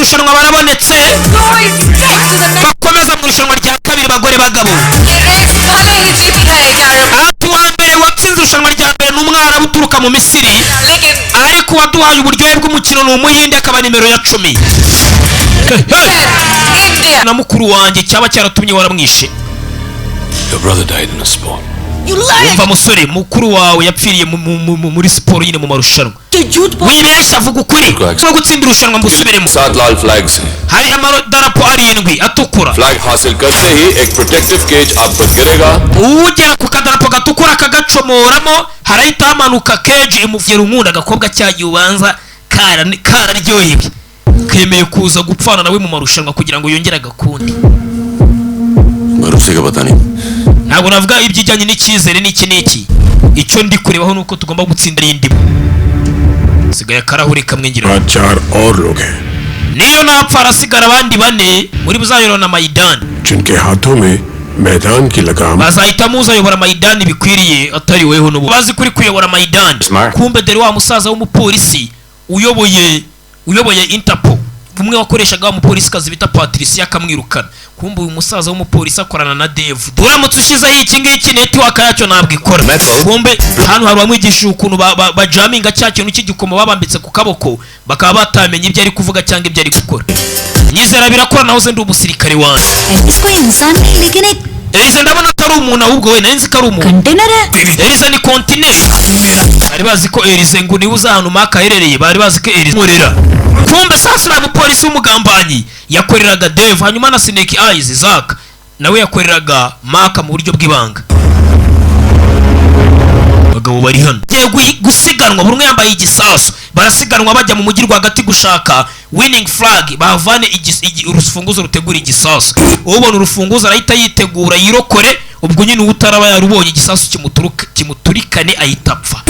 marushanwa barabonetse bakomeza mu irushanwa rya kabiri bagore bagabo. Ati wa mbere watsinze irushanwa rya mbere n'umwarabu uturuka mu Misiri, ariko waduhaye uburyohe bw'umukino ni umuhinde akaba nimero ya 10. Na mukuru wanjye cyaba cyaratumye waramwishe. Your brother died in a sport. Umva musore, mukuru wawe yapfiriye muri siporo nyine mu marushanwa. Wibeshya avuga ukuri cyo gutsinda irushanwa mbusubiremo. 7 लाल flags हैं. Hari amadarapo 7 atukura. Flag हासिल करते ही एक protective cage आप पर गिरेगा. Ugera ku kadarapo gatukura kagacomoramo harahita hamanuka cage imuvira unkunda agakobwa cyagiye ubanza kararyoheye. Kemeye kuza gupfana nawe mu marushanwa kugira ngo yongere agakundi. Maruse ka pata nahi. Ntabwo navuga ibyijyanye n'icyizere n'iki. Icyo ndi kurebaho nuko tugomba gutsinda y'indimo. Sigaye karahuri kamwe ngira. 4 और लोग हैं Niyo napfa arasigara abandi 4 muri buzayobora Maidan. जिनके हाथों में मैदान की लगाम. Bazahita muzayobora Maidan bikwiriye atari weho n'ubu. Bazi kuri kuyobora Maidan. Kumbe deri wa musaza w'umupolisi uyoboye Interpol. Umwe wakoreshaga wa mupolisi kazi bita Patricia akamwirukana. Kumbe uyu musaza w'umupolisi akorana na Dave. Duramutse ushize iki ngiki network yacyo ntabwo ikora. Kumbe hano hari bamwigisha ukuntu bajaminga cya kintu cy'igikomo babambitse ku kaboko bakaba batamenye ibyo ari kuvuga cyangwa ibyo ari gukora. Nyizera birakora naho ze ndi umusirikare wanjye. इसको इंसान नहीं लेकिन एक Elize ndabona atari umuntu ahubwo we nanzi ko ari umuntu. Container है. Elize ni continent. Bari bazi ko Elize ngo niwe uzahanu maka herereye, bari bazi ko Elize murera. Kumbe sasa na mupolisi w'umugambanyi yakoreraga Dave, hanyuma na Snake Eyes Zack nawe yakoreraga maka mu buryo bw'ibanga. Bagabo bari hano gusiganwa buri umwe yambaye igisasu, barasiganwa bajya mu mujyi rwagati gushaka winning flag, bavane urufunguzo rutegura igisasu. Ubona urufunguzo arahita yitegura yirokore, ubwo nyine utaraba yarubonye igisasu kimuturikane ahita apfa.